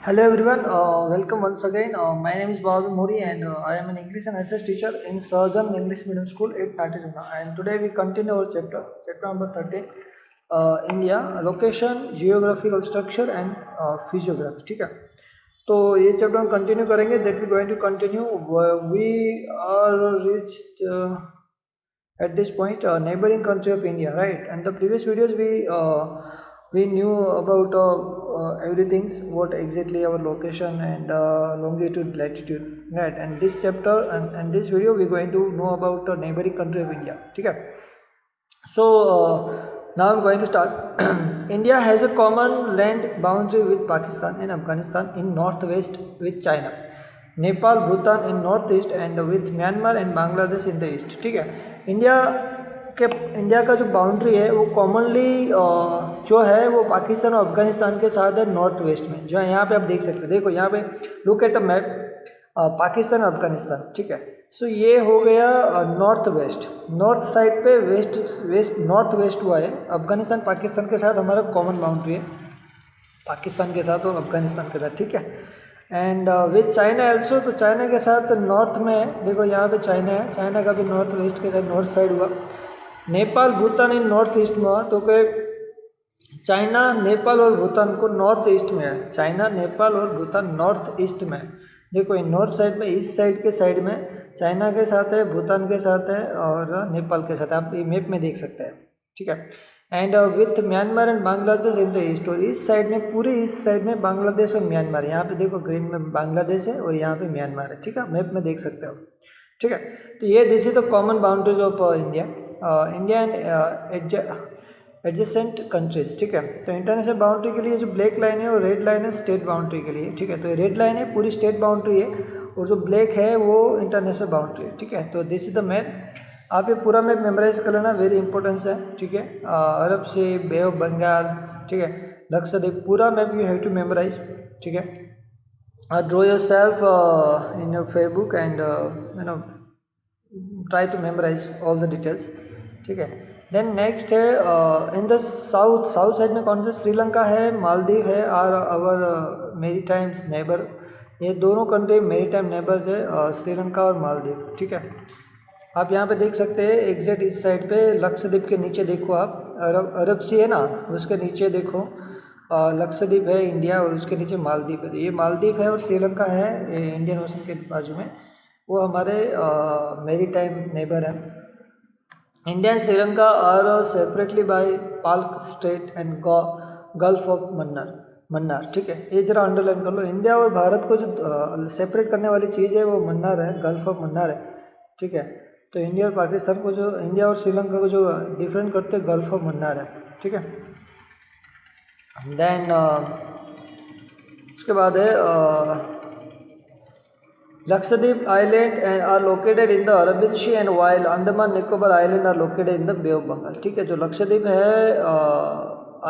Hello everyone, welcome once again. My name is Bahadur Mori and I am an English and SS teacher in Southern English Medium School at Patizuna. And today we continue our chapter number 13, India, location, geographical structure and physiography. ठीक है, तो ये chapter हम continue करेंगे. That we going to continue. We are reached at this point neighboring country of India, right? And the previous videos we knew about everything, what exactly our location and longitude, latitude, right? And this chapter and this video we're going to know about neighboring country of India. Okay. So now I'm going to start. India has a common land boundary with Pakistan and Afghanistan in northwest, with China, Nepal, Bhutan in north east and with Myanmar and Bangladesh in the east. ठीक है, India का जो boundary है वो commonly जो है वो पाकिस्तान और अफगानिस्तान के साथ है नॉर्थ वेस्ट में. जो है यहाँ पे आप देख सकते हैं, देखो यहाँ पे look at a map, Pakistan और अफगानिस्तान. ठीक है, सो ये हो गया नॉर्थ वेस्ट, नॉर्थ साइड पे वेस्ट नॉर्थ वेस्ट हुआ है. अफगानिस्तान पाकिस्तान के साथ हमारा कॉमन बाउंड्री है, पाकिस्तान के साथ और अफगानिस्तान के साथ. ठीक है, एंड विथ चाइना ऑल्सो, तो चाइना के साथ नॉर्थ में देखो यहाँ पे चाइना है, चाइना का भी नॉर्थ वेस्ट के साथ नॉर्थ साइड हुआ. नेपाल भूटान इन नॉर्थ ईस्ट में हुआ, तो कि चाइना नेपाल और भूटान को नॉर्थ ईस्ट में है. चाइना नेपाल और भूटान नॉर्थ ईस्ट में है. देखो इन नॉर्थ साइड में, ईस्ट साइड के साइड में चाइना के साथ है, भूटान के साथ है और नेपाल के साथ, आप ये मैप में देख सकते हैं. ठीक है, and with Myanmar and Bangladesh in the east, और इस साइड में, पूरे इस साइड में बांग्लादेश और म्यांमार, यहाँ पे देखो ग्रीन में बांग्लादेश है और यहाँ पे म्यांमार है. ठीक है, मैप में देख सकते हो. ठीक है, तो ये this is the common boundaries of India and adjacent countries. ठीक है, तो इंटरनेशनल बाउंड्री के लिए जो ब्लैक लाइन है वो रेड लाइन है स्टेट बाउंड्री के लिए. ठीक है, तो ये रेड लाइन है पूरी स्टेट बाउंड्री है और जो ब्लैक है वो इंटरनेशनल बाउंड्री है. ठीक है, तो दिस इज द मैप. आप ये पूरा मैप मेमोराइज कर लेना, वेरी इंपॉर्टेंस है. ठीक है, अरब से बे ऑफ बंगाल, ठीक है, लक्षद्वीप, पूरा map you have to memorise. ठीक है, draw yourself in your Facebook and you know try to memorise all the details. ठीक है, देन नेक्स्ट है इन द साउथ साइड में कौन सा, श्रीलंका है, मालदीव है, आर आवर मेरी टाइम्स नेबर. ये दोनों कंट्री मेरी टाइम नेबर्स है, श्रीलंका और मालदीव. ठीक है, आप यहाँ पे देख सकते हैं एग्जैक्ट इस साइड पे लक्षद्वीप के नीचे देखो आप, अरब सी है ना, उसके नीचे देखो लक्षद्वीप है इंडिया और उसके नीचे मालदीव है. तो ये मालदीव है और श्रीलंका है इंडियन ओशन के बाजू में, वो हमारे मेरी टाइम नेबर है. India and Sri Lanka are separately by Palk strait and gulf of Mannar. ठीक है, ये जरा अंडरलाइन कर लो. इंडिया और भारत को जो सेपरेट करने वाली चीज़ है वो मन्नार है, गल्फ ऑफ मन्नार है. ठीक है, तो इंडिया और पाकिस्तान को जो, इंडिया और श्रीलंका को जो डिफरेंट करते हैं गल्फ ऑफ मन्नार है. ठीक है, देन उसके बाद है Lakshadweep Island and are located in the Arabian Sea and while Andaman Nicobar Island are located in the Bay of Bengal. ठीक है, जो लक्षद्वीप है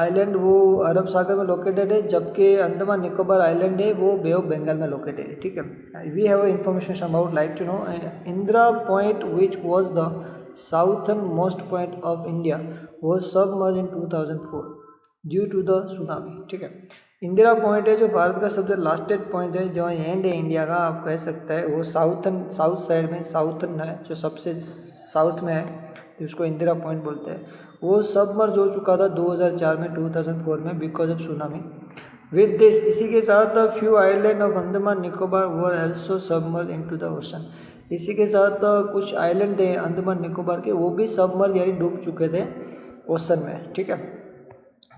आइलैंड वो अरब सागर में लोकेटेड है, जबकि अंडमान निकोबार आइलैंड है वो बे ऑफ बंगाल में लोकेटेड है. ठीक है, we have information about like to know Indira point which was the southernmost point of India was submerge in 2004 due to the tsunami. ठीक है, इंदिरा पॉइंट है जो भारत का सबसे लास्टेड पॉइंट है, जो एंड है इंडिया का, आप कह सकते हैं, वो साउथ साइड में साउथर्न है, जो सबसे साउथ में है, तो उसको इंदिरा पॉइंट बोलते हैं. वो सबमर्ज हो चुका था 2004 में, 2004 में, because of tsunami. With this, इसी के साथ few island of Andaman Nicobar were also submerge into the ocean. इसी के साथ कुछ आइलैंड है अंडमान निकोबार के, वो भी सबमर्ज यानी डूब चुके थे ओशन में. ठीक है,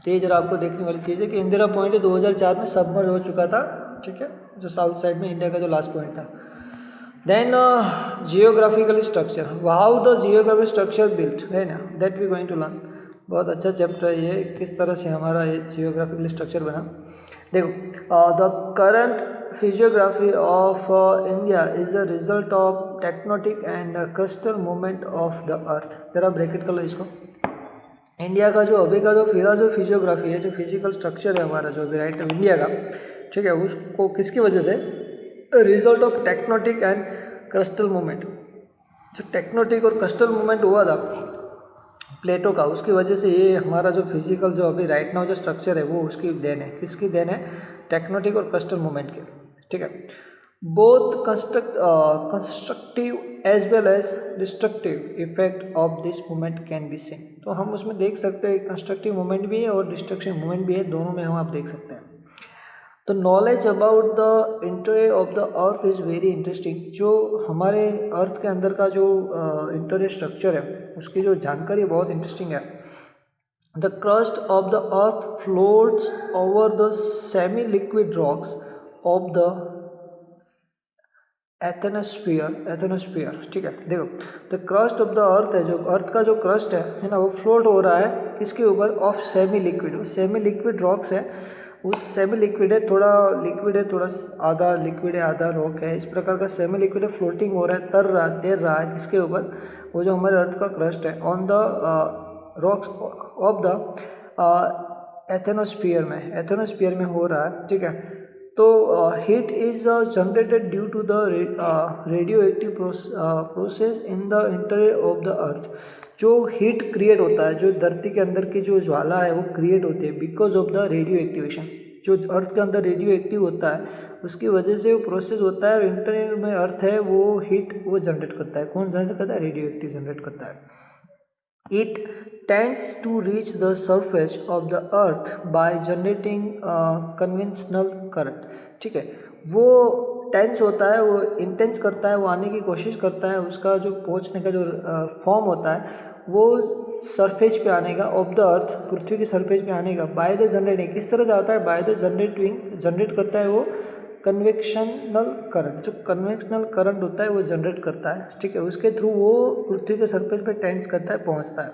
तो ये जरा आपको देखने वाली चीज़ है कि इंदिरा पॉइंट 2004 में सबमर्ज हो चुका था. ठीक है, जो साउथ साइड में इंडिया का जो लास्ट पॉइंट था. Then geographical structure, how the geographical structure built है ना, that we going to learn. बहुत अच्छा चैप्टर है ये, किस तरह से हमारा ये जियोग्राफिकल स्ट्रक्चर बना. देखो, the current physiography of India is a result of tectonic and crustal movement of the अर्थ. जरा ब्रैकेट कर लो इसको. इंडिया का जो अभी का जो फिलहाल जो फिजियोग्राफी है, जो फिजिकल स्ट्रक्चर है हमारा जो अभी राइट इंडिया का, ठीक है, उसको किसकी वजह से, result of tectonic and crustal movement. जो टेक्टोनिक और क्रस्टल मूवमेंट हुआ था प्लेटों का, उसकी वजह से ये हमारा जो फिजिकल जो अभी राइट नाउ जो स्ट्रक्चर है वो उसकी देन है. किसकी देन है, टेक्टोनिक और क्रस्टल मूवमेंट के, ठीक है। Both constructive as well as destructive effect of this movement can be seen. तो हम उसमें देख सकते हैं कंस्ट्रक्टिव मूवमेंट भी है और डिस्ट्रक्टिव मूवमेंट भी है, दोनों में हम आप देख सकते हैं। तो knowledge about the interior of the earth is very interesting. जो हमारे अर्थ के अंदर का जो इंटीरियर स्ट्रक्चर है उसकी जो जानकारी बहुत इंटरेस्टिंग है। The crust of the earth floats over the semi liquid rocks of the asthenosphere, ठीक है। देखो the crust of the earth है, जो अर्थ का जो क्रस्ट है ना, वो फ्लोट हो रहा है किसके ऊपर, of semi liquid. Semi liquid rocks है, उस सेमी लिक्विड है, थोड़ा लिक्विड है, थोड़ा आधा लिक्विड है, आधा रॉक है, इस प्रकार का सेमी लिक्विड है, फ्लोटिंग हो रहा है, तैर रहा है किसके ऊपर, वो जो हमारे अर्थ का क्रस्ट है, on the rocks of the asthenosphere में हो रहा है, ठीक है। तो heat is generated due to the radioactive process in the interior of the earth. जो हीट क्रिएट होता है, जो धरती के अंदर की जो ज्वाला है वो क्रिएट होती है because of the radio activation. जो अर्थ के अंदर रेडियो एक्टिव होता है उसकी वजह से वो प्रोसेस होता है, और इंटीरियर में अर्थ है वो हीट वो जनरेट करता है। कौन जनरेट करता है? रेडियो एक्टिव जनरेट करता है। It tends to reach the surface of the earth by generating conventional current, ठीक है। वो टेंस होता है, वो इंटेंस करता है, वो आने की कोशिश करता है, उसका जो पहुंचने का जो फॉर्म होता है वो सरफेस पे आने का, ऑफ द अर्थ, पृथ्वी की सरफेस पे आने का, बाय द जनरेटिंग, किस तरह से आता है, बाय द जनरेट करता है वो कन्वेक्शनल करंट। जो कन्वेक्शनल करंट होता है वो जनरेट करता है, ठीक है, उसके थ्रू वो पृथ्वी के सरफेस पे टेंस करता है, पहुंचता है।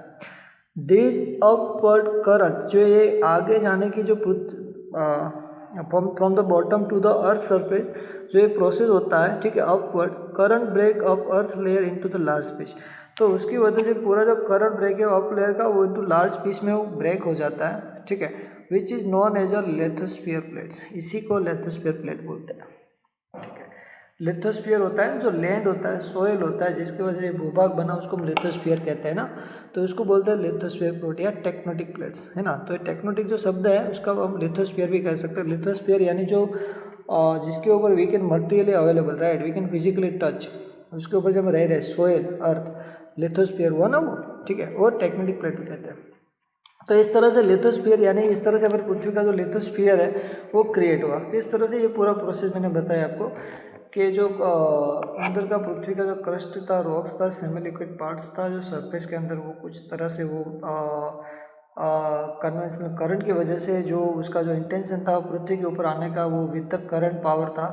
दिस अपवर्ड करंट, जो ये आगे जाने की जो from the bottom to the earth surface जो ये प्रोसेस होता है, ठीक है, upwards current break up earth layer into the large piece. तो उसकी वजह से पूरा जो करंट ब्रेक है अप लेयर का वो इनटू लार्ज पीस में वो ब्रेक हो जाता है, ठीक है, which is known as a lithosphere plates. इसी को लिथोस्फीयर प्लेट बोलते हैं, ठीक है। लिथोस्फीयर होता है जो लैंड होता है, सोयल होता है, जिसकी वजह से भूभाग बना, उसको हम लिथोस्फीयर कहते हैं ना, तो उसको बोलते हैं लिथोस्फीयर प्लेट या टेक्टोनिक प्लेट्स, है ना। तो टेक्टोनिक जो शब्द है उसका हम लिथोस्फीयर भी कह सकते हैं। लिथोस्फीयर यानी जो जिसके ऊपर we can materially available, right, we can physically touch, उसके ऊपर जब हम रह रहे, सोयल, अर्थ, लिथोस्फीयर हुआ ना वो, ठीक है, और टेक्टोनिक प्लेट भी कहते हैं। तो इस तरह से लिथोस्फीयर यानी इस तरह से हमारी पृथ्वी का जो लिथोस्फीयर है वो क्रिएट हुआ। इस तरह से ये पूरा प्रोसेस मैंने बताया आपको कि जो अंदर का पृथ्वी का जो क्रस्ट था, रॉक्स था, सेमी लिक्विड पार्ट्स था, जो सरफेस के अंदर वो कुछ तरह से वो कन्वेंशनल करंट की वजह से जो उसका जो इंटेंशन था पृथ्वी के ऊपर आने का, वो विद करंट पावर था,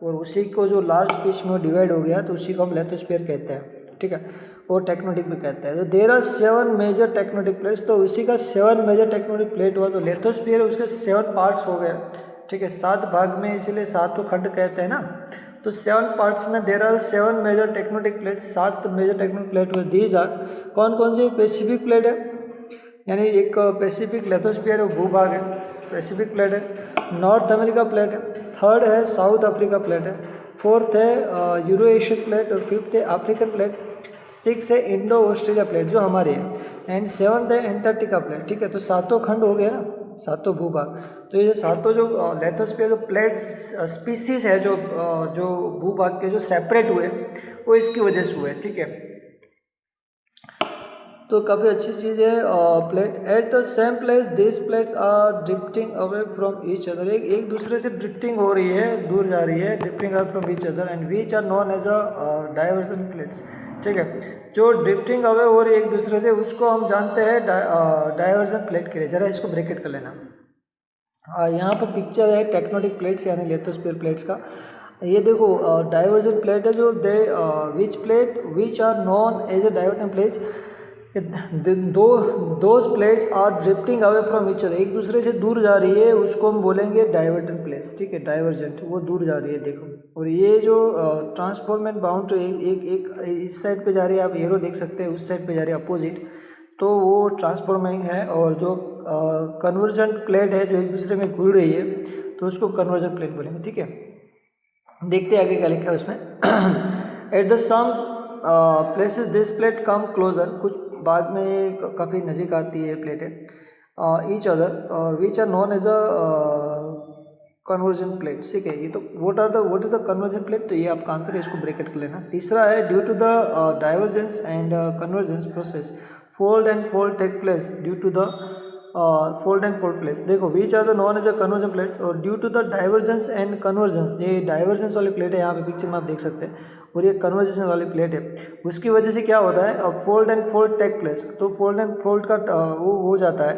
और उसी को जो लार्ज पीस में डिवाइड हो गया, तो उसी को हम लिथोस्फीयर कहते हैं, ठीक है, और टेक्टोनिक भी कहते हैं। तो there are 7 major tectonic plates, तो उसी का 7 मेजर टेक्टोनिक प्लेट हुआ। तो लिथोस्फीयर उसके 7 पार्ट्स हो गए, ठीक है, 7 भाग में, इसीलिए 7 खंड कहते हैं ना। तो 7 पार्ट्स में there are 7 major tectonic plates, 7 major tectonic plate हुए। दीज आर कौन कौन से? पैसिफिक प्लेट है, यानी एक पैसिफिक लिथोस्फीयर भूभाग है, पैसिफिक प्लेट है। नॉर्थ अमेरिका प्लेट है। थर्ड है साउथ अफ्रीका प्लेट है। फोर्थ है यूरो एशियन प्लेट, और फिफ्थ है अफ्रीकन प्लेट। 6 है इंडो ऑस्ट्रेलिया प्लेट जो हमारी है, एंड 7th है एंटार्क्टिका प्लेट, ठीक है। तो 7 खंड हो गए ना, 7 भूभाग। तो ये 7 जो लिथोस्फीयर जो प्लेट्स स्पीसीज है, जो भूभाग के जो सेपरेट हुए वो इसकी वजह से हुए, ठीक है। तो काफ़ी अच्छी चीज़ है plate. At the same place this plates are drifting away from each other, एक दूसरे से ड्रिफ्टिंग हो रही है, दूर जा रही है, drifting away from each other, and which are known as a divergent plates, ठीक है। जो ड्रिफ्टिंग अवे हो रही है एक दूसरे से, उसको हम जानते हैं डाइवर्जन प्लेट के लिए। जरा इसको ब्रैकेट कर लेना। यहाँ पर पिक्चर है टेक्टोनिक प्लेट्स यानी लिथोस्फीयर प्लेट्स का। ये देखो डाइवर्जन प्लेट है जो they which plate which are known as a divergent plates, those plates are drifting away from each other, एक दूसरे से दूर जा रही है, उसको हम बोलेंगे डाइवर्जेंट प्लेट्स, ठीक है, डाइवर्जेंट, वो दूर जा रही है, देखो। और ये जो ट्रांसफॉर्मेंट बाउंड्री एक इस साइड पे जा रही है, आप एरो देख सकते हैं, उस साइड पे जा रही है अपोजिट, तो वो ट्रांसफॉर्मिंग है। और जो कन्वर्जेंट प्लेट है जो एक दूसरे में घुल रही है, तो उसको कन्वर्जेंट प्लेट बोलेंगे, ठीक है। देखते हैं आगे क्या लिखा है उसमें। At the some places this plate come closer, कुछ बाद में ये काफ़ी नज़दीक आती है प्लेटें ईच अदर, और which are known as a convergent plate, ठीक है। ये तो what is the convergent plate, तो ये आपका आंसर है, इसको ब्रैकेट कर लेना। तीसरा है due to the divergence and convergence process fold and fold take place due to the fold and fold place. देखो which are the known as a convergent plates, और due to the divergence and convergence, ये divergence वाली plate है यहाँ पे picture में आप देख सकते हैं, और ये कन्वर्जेशन वाली प्लेट है। उसकी वजह से क्या होता है, अब fold and fold take place, तो फोल्ड एंड फोल्ड का वो हो जाता है।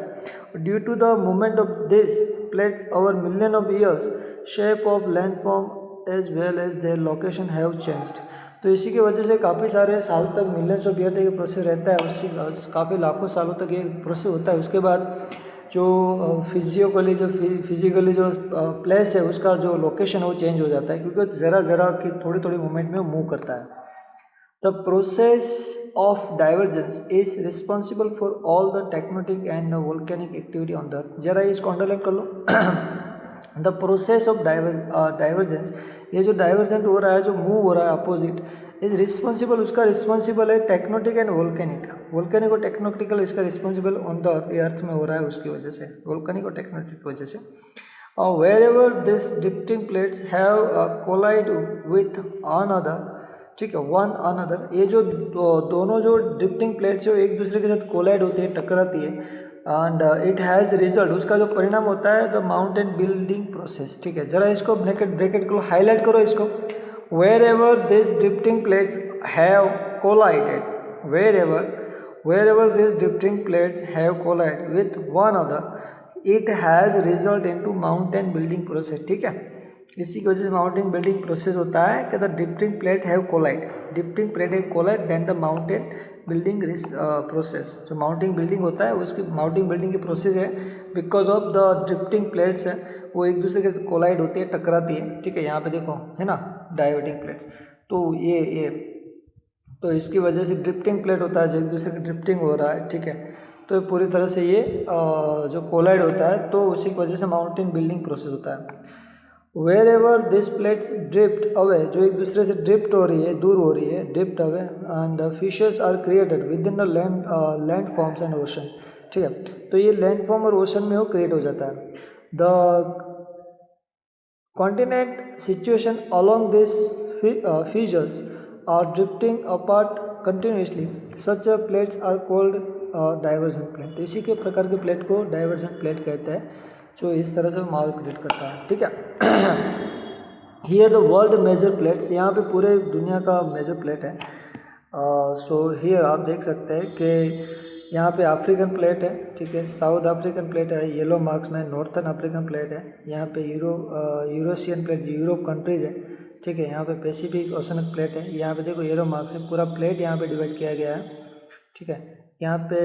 Due to the movement of this plates over million of years shape of landform as well as their location have changed. तो इसी की वजह से काफ़ी सारे साल तक, मिलियंस ऑफ ईयर तक ये प्रोसेस रहता है, उसी काफ़ी लाखों सालों तक ये प्रोसेस होता है। उसके बाद जो फिजिकली जो प्लेस है उसका जो लोकेशन है वो चेंज हो जाता है, क्योंकि ज़रा की थोड़ी थोड़ी मूवमेंट में वो मूव करता है। The process of divergence is responsible for all the tectonic and volcanic activity on the earth. जरा इसको अंडरलाइन कर लो। द प्रोसेस ऑफ डाइवर्जेंस, ये जो डाइवर्जेंट हो रहा है, जो मूव हो रहा है अपोजिट, इज रिस्पॉन्सिबल, उसका रिस्पॉन्सिबल है टेक्टोनिक एंड वोल्केनिक और टेक्टोनिकल, इसका रिस्पॉन्सिबल ऑन द अर्थ, ये अर्थ में हो रहा है उसकी वजह से, वोल्केनिक और टेक्टोनिक की वजह से। Wherever this drifting plates have collide with another, ठीक है, वन अनदर, ये जो दोनों जो ड्रिफ्टिंग प्लेट्स है वो एक दूसरे के साथ कोलाइड होती है, टकराती है, एंड इट हैज़ रिजल्ट, उसका जो परिणाम होता है द माउंटेन बिल्डिंग प्रोसेस, ठीक है। जरा इसको ब्रैकेट करो, हाईलाइट करो इसको। wherever these drifting plates have collided, wherever these drifting plates have collided with one another, it has result into mountain building process, ठीक है। इसी की वजह से माउंटेन बिल्डिंग प्रोसेस होता है कि the drifting plate have collide then the mountain building process, जो माउंटेन बिल्डिंग होता है उसकी माउंटेन बिल्डिंग की प्रोसेस है, because of the drifting plates है वो एक दूसरे के कोलाइड होती है, टकराती है, ठीक है। यहाँ पे देखो है ना डाइवर्टिंग प्लेट्स, तो ये तो इसकी वजह से ड्रिफ्टिंग प्लेट होता है, जो एक दूसरे की ड्रिफ्टिंग हो रहा है, ठीक है। तो पूरी तरह से ये जो कोलाइड होता है, तो उसी की वजह से माउंटेन बिल्डिंग प्रोसेस होता है। Wherever this plates drift away, जो एक दूसरे से ड्रिफ्ट हो रही है, दूर हो रही है, drift away, and fissures are created within the landforms and ocean, ठीक है। तो ये लैंड फॉर्म और ओशन में वो क्रिएट हो जाता है। The continent situation along this features are drifting apart continuously, such plates are called divergent plate. तो इसी के प्रकार के प्लेट को डाइवर्जन प्लेट कहते हैं, जो इस तरह से माहौल क्रिएट करता है, ठीक है। Here the world major plates, यहाँ पे पूरे दुनिया का मेजर प्लेट है। सो हियर आप देख सकते हैं कि यहाँ पे अफ्रीकन प्लेट है, ठीक है, साउथ अफ्रीकन प्लेट है, येलो मार्क्स में नॉर्थन अफ्रीकन प्लेट है, यहाँ पे यूरोशियन प्लेट, यूरोप कंट्रीज़ है, ठीक है। यहाँ पे पैसिफिक ओशनिक प्लेट है, यहाँ पे देखो येलो मार्क्स है, पूरा प्लेट यहाँ पे डिवाइड किया गया है, ठीक है। यहाँ पे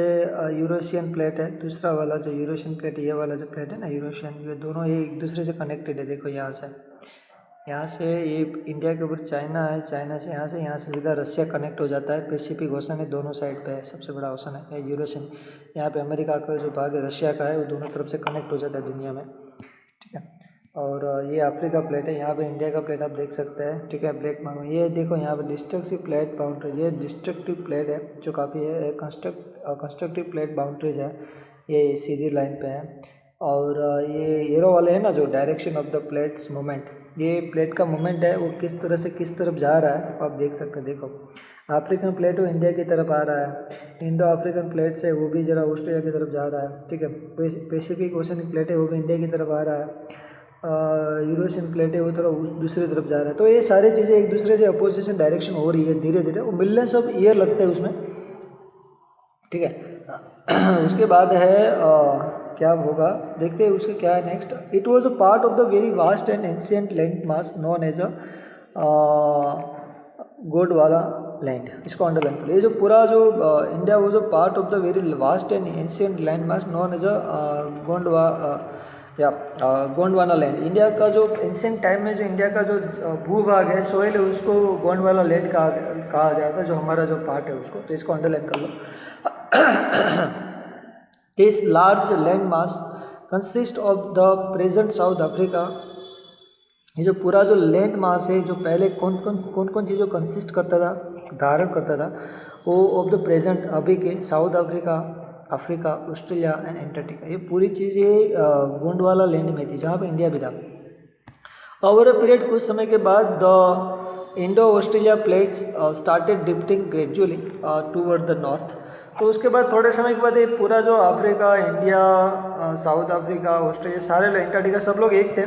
यूरोशियन प्लेट है, दूसरा वाला जो यूरोशियन प्लेट, ये वाला जो प्लेट है ना यूरोशियन, ये दोनों ये एक दूसरे से कनेक्टेड है। देखो यहाँ से ये इंडिया के ऊपर चाइना है, चाइना से यहाँ से सीधा रशिया कनेक्ट हो जाता है, पैसिफिक ओशन है, दोनों साइड पे है, सबसे बड़ा ओशन है यूरोशियन। यहाँ पे अमेरिका का जो भाग है रशिया का है, वो दोनों तरफ से कनेक्ट हो जाता है दुनिया में, ठीक है। और ये अफ्रीका प्लेट है, यहाँ पे इंडिया का प्लेट आप देख सकते हैं, ठीक है, ब्लैक मार्क। ये देखो यहाँ पे डिस्ट्रक्टिव प्लेट बाउंड्री, ये डिस्ट्रक्टिव प्लेट है जो काफ़ी है, कंस्ट्रक्टिव प्लेट बाउंड्रीज है, ये सीधी लाइन पे है। और ये एरो वाले हैं ना, जो direction of the plates movement, ये प्लेट का मूवमेंट है वो किस तरह से किस तरफ जा रहा है आप देख सकते हैं। देखो अफ्रीकन प्लेट वो इंडिया की तरफ आ रहा है, इंडो अफ्रीकन प्लेट से वो भी ज़रा ऑस्ट्रेलिया की तरफ जा रहा है, ठीक है। पैसिफिक ओशनिक प्लेट है वो भी इंडिया की तरफ आ रहा है, यूरोशियन प्लेट है वो थोड़ा दूसरी तरफ जा रहा है। तो ये सारी चीज़ें एक दूसरे से अपोजिशन डायरेक्शन हो रही है धीरे धीरे, वो मिलियंस ऑफ ईयर लगते हैं उसमें, ठीक है। उसके बाद है क्या होगा देखते हैं उसके क्या है next. It was a part of the very vast and ancient land mass known as a Gondwana land, इसको अंडरलाइन करो। ये जो पूरा जो India was a part of the very vast and ancient land mass known as a Gondwana land. India का जो ancient time में जो इंडिया का जो भूभाग है, सोइल है, उसको गोंडवाना लैंड कहा जाता है, जो हमारा जो पार्ट है उसको, तो इसको अंडरलाइन कर लो। This large land mass consist of the present South Africa. ये जो पूरा जो लैंड मास है, जो पहले कौन कौन चीज़ों कंसिस्ट करता था, धारण करता था, वो ऑफ द प्रेजेंट अभी के south Africa, Australia and Antarctica, ये पूरी चीज़ ये गोंडवाना लैंड में थी, जहाँ पे इंडिया भी था। ओवर अ पीरियड कुछ समय के बाद the Indo Australia plates started drifting gradually toward the north. तो उसके बाद थोड़े समय के बाद ये पूरा जो Africa, India, south Africa, Australia, सारे अंटार्कटिका सब लोग एक थे।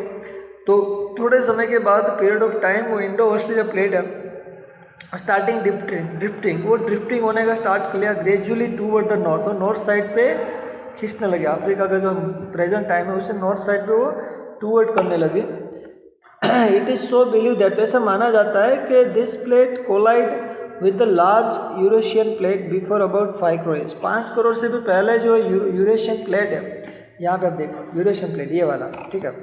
तो थोड़े समय के बाद पीरियड ऑफ टाइम वो इंडो ऑस्ट्रेलिया प्लेट है स्टार्टिंग ड्रिफ्टिंग वो ड्रिफ्टिंग होने का स्टार्ट कर लिया ग्रेजुअली टूवर्ड द नॉर्थ। तो नॉर्थ साइड पे खींचने लगे। अफ्रीका का जो प्रेजेंट टाइम है उससे नॉर्थ साइड पे वो टूवर्ड करने लगे। It is so believe that, ऐसा माना जाता है कि this plate collide with the large Eurasian plate before about 5 crore years. 5 crore से भी पहले जो यूरेशियन प्लेट है, यहाँ पे आप देखो यूरेशियन प्लेट ये वाला, ठीक है,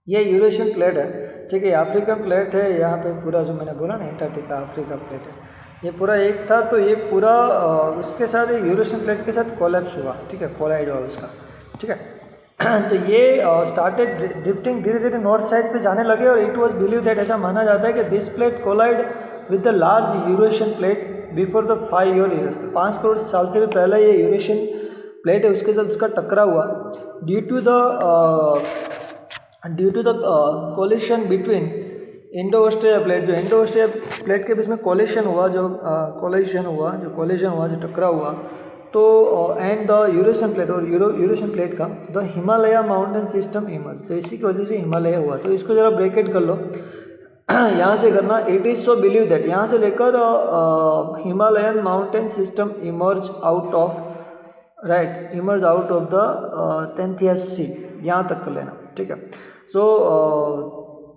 ये यूरेशियन प्लेट है, ठीक है, अफ्रीकन प्लेट है। यहाँ पे पूरा जो मैंने बोला ना एंटार्क्टिका अफ्रीका प्लेट है, ये पूरा एक था। तो ये पूरा उसके साथ यूरेशियन प्लेट के साथ कोलैप्स हुआ, ठीक है, कोलाइड हुआ उसका, ठीक है। तो ये स्टार्टेड ड्रिफ्टिंग, धीरे धीरे नॉर्थ साइड पे जाने लगे और इट वाज बिलीव दैट, ऐसा माना जाता है कि this plate collide with the large Eurasian plate before the 5 years. 5 crore साल से भी पहले ये यूरेशियन प्लेट है उसके साथ उसका टकरा हुआ। Due to the collision between Indo Australia plate, जो इंडो ऑस्ट्रेलिया प्लेट के बीच में कोलिशन हुआ, जो टकरा हुआ, तो एंड द यूरेशियन प्लेट और यूरेशियन प्लेट का the Himalaya mountain system emerge. तो इसी की वजह से हिमालय हुआ। तो इसको ज़रा ब्रेकेट कर लो यहाँ से करना। It is so believe that, यहाँ से लेकर Himalayan mountain system emerge out of the Tethys sea, यहाँ तक कर लेना, ठीक है। सो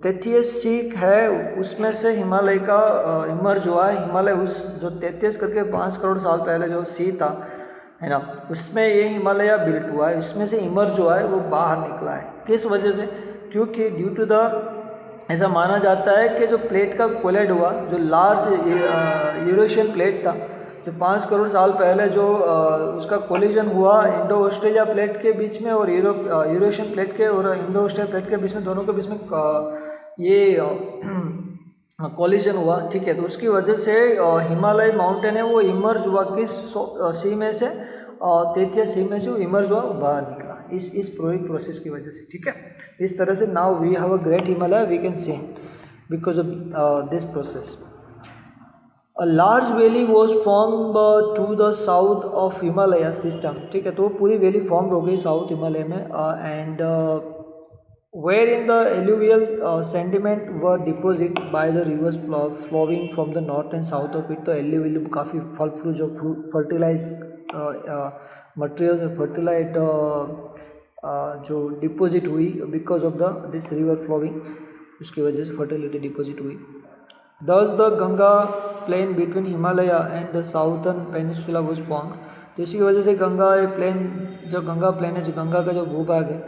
टेथियस सी है, उसमें से हिमालय का इमर्ज हुआ है। हिमालय उस जो टेथियस करके 5 करोड़ साल पहले जो सी था, है ना, उसमें ये हिमालय बिल्ट हुआ है, इसमें से इमर्ज हुआ है, वो बाहर निकला है। किस वजह से? क्योंकि ड्यू टू द, ऐसा माना जाता है कि जो प्लेट का कोलाइड हुआ, जो लार्ज यूरेशियन प्लेट था, जो 5 करोड़ साल पहले जो उसका कोलिजन हुआ इंडो ऑस्ट्रेलिया प्लेट के बीच में और यूरेशियन प्लेट के और इंडो ऑस्ट्रेलिया प्लेट के बीच में, दोनों के बीच में ये कोलिजन हुआ, ठीक है। तो उसकी वजह से हिमालय माउंटेन है वो इमर्ज हुआ किस सी में से, टेथियस सी में से वो इमर्ज हुआ, बाहर निकला इस प्रोसेस की वजह से, ठीक है। इस तरह से now we have a great Himalaya we can see because of this process. A large valley was formed to the south of Himalaya system, ठीक है। तो पूरी वैली फॉर्म हो गई साउथ हिमालय में, and where in the alluvial sediment were deposited by the rivers flowing from the north and south of it। तो alluvial काफ़ी फल फ्रू जो फर्टिलाइज मटेरियल से फर्टिलाइज जो डिपोजिट हुई because of the this river flowing, उसकी वजह से फर्टिलिटी डिपोजिट हुई। Thus the Ganga plain between Himalaya and the southern peninsula was formed। तो इसी की वजह से गंगा प्लेन, जो गंगा प्लेन है, जो गंगा का जो भूभाग है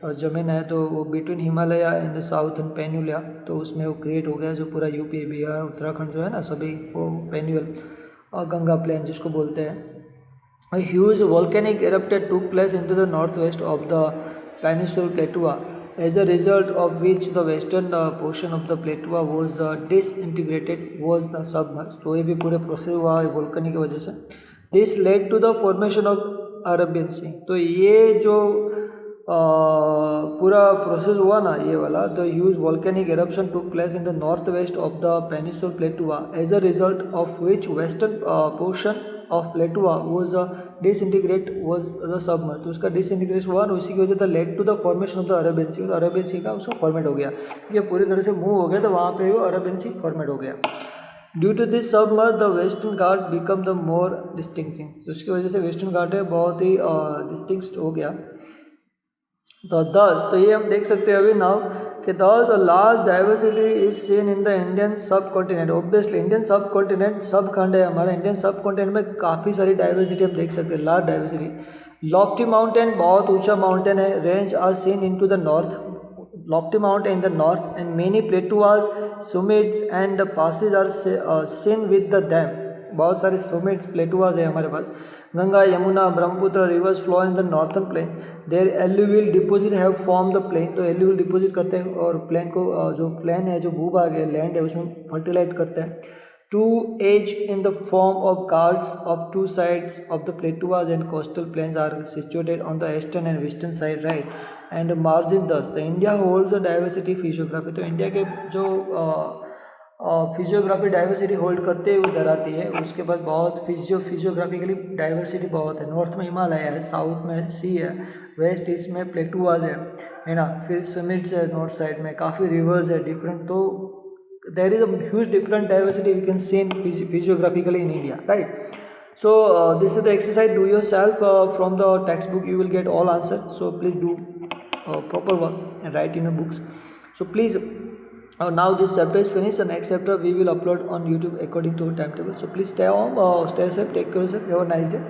और ज़मीन है, तो वो बिटवीन हिमालय एंड साउथर्न पेन्यूला, तो उसमें वो क्रिएट हो गया। जो पूरा यूपी, बिहार, उत्तराखंड जो है ना, सभी वो पेन्यूल और गंगा प्लेन जिसको बोलते हैं। A huge volcanic erupted took place into the northwest of the peninsular plateau, as a result of which the western portion of the plateau was disintegrated, was the submerged। तो ये भी पूरे प्रोसेस हुआ volcanic की वजह से। This led to the formation of Arabian Sea। तो ये जो पूरा प्रोसेस हुआ ना ये वाला, the huge volcanic eruption took place in the northwest of the peninsular plateau, as a result of which western portion of plateau was disintegrate, was the submerged। तो उसका डिसइंटीग्रेशन हुआ और उसी की वजह से led to the formation of the Arabian sea. तो Arabian सी का उसका फॉर्मेट हो गया, ये पूरी तरह से मूव हो गया, तो वहाँ पे वो अरेबियन सी फॉर्मेट हो गया। Due to this submerge the western Ghat become the more distinctive. तो उसकी वजह से वेस्टर्न घाट है बहुत ही डिस्टिंक्ट हो गया। तो दस, तो ये हम देख सकते हैं अभी नाउ कि दस a large diversity is seen in the Indian सब कॉन्टिनेंट। ऑब्वियसली इंडियन सब कॉन्टिनेंट, सब खंड है हमारा, इंडियन सब कॉन्टिनेंट में काफ़ी सारी डाइवर्सिटी हम देख सकते हैं, लार्ज डाइवर्सिटी। लॉफ्टी माउंटेन, बहुत ऊंचा माउंटेन है, range are seen into the north, lofty mountain in the north, and many plateaus, summits and passes are seen with the them। बहुत सारे summits plateaus है हमारे पास। Ganga, Yamuna, Brahmaputra rivers flow in the northern plains, there alluvial deposit have form the plain. तो alluvial deposit करते हैं और plane को, जो प्लेन है, जो भूभाग है, लैंड है, उसमें फर्टिलाइज करते हैं। To edge in the form of cards of two sides of the plateaus and coastal plains are situated on the eastern and western side, right। And margin 10, तो India holds a diversity physiography, तो India के जो physiography diversity hold करते हुए धराती है। उसके बाद बहुत फिजियोग्राफिकली डाइवर्सिटी बहुत है। नॉर्थ में हिमालय है, साउथ में सी है, वेस्ट ईस्ट में प्लेटूआज है ना, फिर समिट्स है नॉर्थ साइड में, काफ़ी रिवर्स है डिफरेंट, तो there is a huge different diversity we can see in physiographically in India, right? So this is the exercise, do yourself, from the textbook you will get all answers, so please do proper work and write in your books. So please, now this chapter is finished, the next chapter we will upload on YouTube according to our timetable. So please stay home, stay safe, take care of yourself, have a nice day.